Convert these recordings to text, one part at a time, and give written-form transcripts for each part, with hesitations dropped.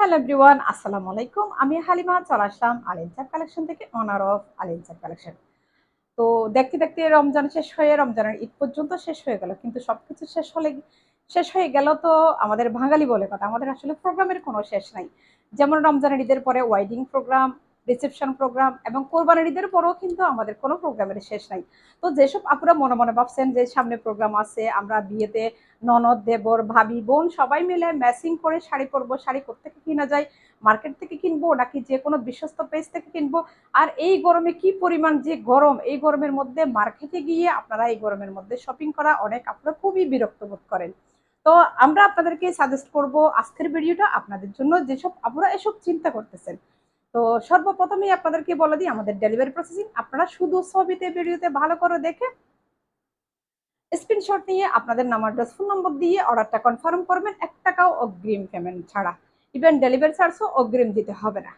Hello everyone, আসসালামু আলাইকুম। আমি হালিমা চলে আসলাম আলিনচাপ কালেকশন থেকে, অনার অফ আলিনচাপ কালেকশন। তো দেখতে দেখতে রমজান শেষ হয়ে রমজানের ঈদ পর্যন্ত শেষ হয়ে গেল, কিন্তু সবকিছু শেষ হয়ে গেল তো আমাদের বাঙালি বলে কথা, আমাদের আসলে প্রোগ্রামের কোনো শেষ নাই। যেমন রমজানের ঈদের পরে ওয়েডিং প্রোগ্রাম, রিসেপশন প্রোগ্রাম এবং কোরবানির ঈদের পরেও কিন্তু আমাদের কোনো প্রোগ্রামের শেষ নাই। তো যেসব আপুরা মনে মনে ভাবছেন যে সামনে প্রোগ্রাম আছে, আমরা বিয়েতে ননদ দেবর ভাবি বোন সবাই মিলে ম্যাচিং করে শাড়ি পরবো, শাড়ি কোত্থেকে কিনা যায়, মার্কেট থেকে কিনবো নাকি যে কোনো বিশ্বস্ত পেজ থেকে কিনবো, আর এই গরমে কি পরিমাণ যে গরম, এই গরমের মধ্যে মার্কেটে গিয়ে আপনারা এই গরমের মধ্যে শপিং করা অনেক আপনারা খুবই বিরক্ত বোধ করেন। তো আমরা আপনাদেরকে সাজেস্ট করব আজকের ভিডিওটা আপনাদের জন্য, যেসব আপনারা এসব চিন্তা করতেছেন। তো সর্বপ্রথমেই আপনাদেরকে বলে দিই আমাদের ডেলিভারি প্রসেসিং। আপনারা শুধু ছবিতে ভিডিওতে ভালো করে দেখে স্ক্রিনশট নিয়ে আপনাদের নাম অ্যাড্রেস ফোন নম্বর দিয়ে অর্ডারটা কনফার্ম করবেন, 1 টাকাও অগ্রিম পেমেন্ট ছাড়া। ইভেন ডেলিভারি চার্জও অগ্রিম দিতে হবে না।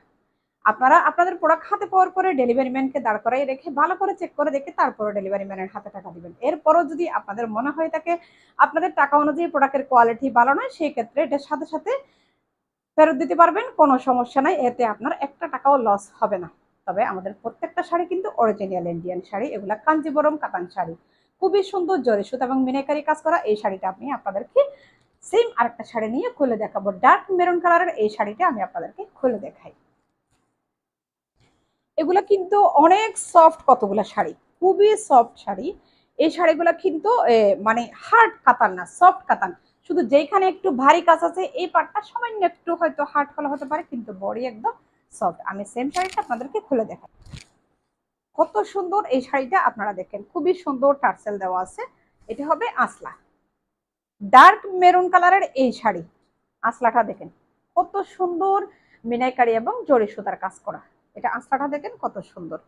আপনারা আপনাদের প্রোডাক্ট হাতে পাওয়ার পরে ডেলিভারি ম্যানকে দাঁড় করাই রেখে ভালো করে চেক করে দেখে তারপরে ডেলিভারি ম্যানের হাতে টাকা দিবেন। এরপরও যদি আপনাদের মনে হয় থাকে আপনাদের টাকা অনুযায়ী প্রোডাক্টের কোয়ালিটি ভালো নয়, সেই ক্ষেত্রে এটার সাথে সাথে ফেরত দিতে পারবেন, কোনো সমস্যা নাই, এতে আপনার 1 টাকাও লস হবে না। তবে আমাদের প্রত্যেকটা শাড়ি কিন্তু অরিজিনাল ইন্ডিয়ান শাড়ি, এগুলা কাঞ্জিবরম কাতান শাড়ি, খুবই সুন্দর জরি সুতা এবং মিনাকারি কাজ করা। এই শাড়িটা আমি আপনাদেরকে সেম আরেকটা শাড়ি নিয়ে খুলে দেখাবো, ডার্ক মেরুন কালারের এই শাড়িটা আমি আপনাদেরকে খুলে দেখাই। এগুলো কিন্তু অনেক সফট, কতগুলো শাড়ি খুবই সফট শাড়ি। এই শাড়িগুলো কিন্তু মানে হার্ড কাতান না, সফট কাতান। শুধু যেখানে একটু ভারী কাজ আছে এই পাটটা সামান্য একটু হয়তো হার্ড করা হতে পারে, কিন্তু বডি একদম সফট। আমি সেম শাড়িটা আপনাদেরকে খুলে দেখাই। কত সুন্দর এই শাড়িটা, আপনারা দেখেন খুবই সুন্দর টার্সেল দেওয়া আছে। এটা হবে আসলা, ডার্ক মেরুন কালারের এই শাড়ি। আসলাটা দেখেন কত সুন্দর, মিনাইকারি এবং জরি সুতার কাজ করা। এটা আসলাটা দেখেন কত সুন্দর।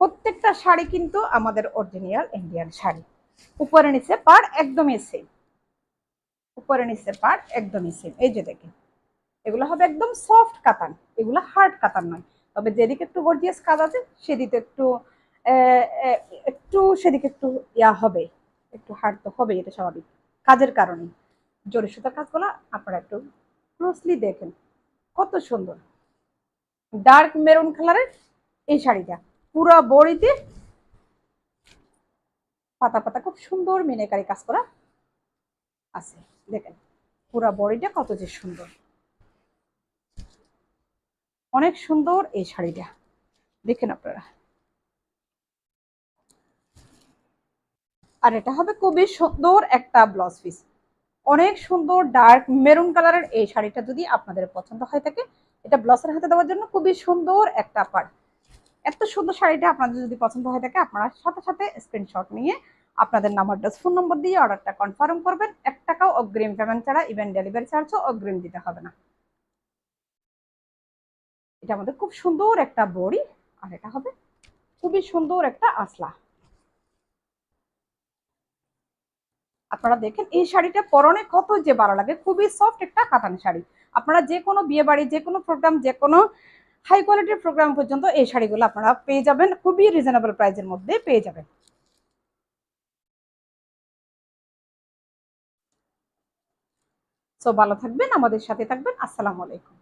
প্রত্যেকটা শাড়ি কিন্তু আমাদের অরিজিনাল ইন্ডিয়ান শাড়ি। উপরে নিচে পাড় একদমই সেম, উপরে নিচে পাড় একদমই সেম। এই যে দেখেন এগুলো হবে একদম সফট কাতান, এগুলো হার্ড কাতান নয়। তবে যেদিকে একটু গর্জিয়াস কাজ আছে সেদিকে একটু সেদিকে একটু ইয়া হবে, একটু হার্ড তো হবে, এটা স্বাভাবিক কাজের কারণে। জরি সুতার কাজগুলো আপনারা একটু ক্লোজলি দেখেন কত সুন্দর। ডার্ক মেরুন কালারের এই শাড়িটা পুরো বডিতে পাতা পাতা খুব সুন্দর মিনাকারি কাজ করা আছে। দেখেন পুরা বডিটা কত যে সুন্দর, অনেক সুন্দর এই শাড়িটা। দেখেন আপনারা, আর এটা হবে খুবই সুন্দর একটা ব্লাউজ পিস। অনেক সুন্দর ডার্ক মেরুন কালারের এই শাড়িটা যদি আপনাদের পছন্দ হয় থাকে, এটা ব্লাউজের হাতে দেওয়ার জন্য খুবই সুন্দর একটা পার। এত সুন্দর শাড়িটা আপনাদের যদি পছন্দ হয়ে থাকে, আপনারা সাথে সাথে স্ক্রিনশট নিয়ে আপনাদের নাম অ্যাড্রেস ফোন নম্বর দিয়ে অর্ডারটা কনফার্ম করবেন, 1 টাকাও অগ্রিম পেমেন্ট ছাড়া। ইভেন ডেলিভারি চার্জও অগ্রিম দিতে হবে না। এটা আমাদের খুব সুন্দর একটা বড়ি, আর এটা হবে খুবই সুন্দর একটা আসলা। আপনারা দেখেন এই শাড়িটা পরনে কত যে ভালো লাগে, খুবই সফট একটা কাতান শাড়ি। আপনারা যে কোনো বিয়ে বাড়ি, যে কোনো প্রোগ্রাম, যে কোনো হাই কোয়ালিটির প্রোগ্রাম পর্যন্ত এই শাড়িগুলো আপনারা পেয়ে যাবেন, খুবই রিজনেবল প্রাইসের মধ্যে পেয়ে যাবেন। সো ভালো থাকবেন, আমাদের সাথে থাকবেন। আসসালামু আলাইকুম।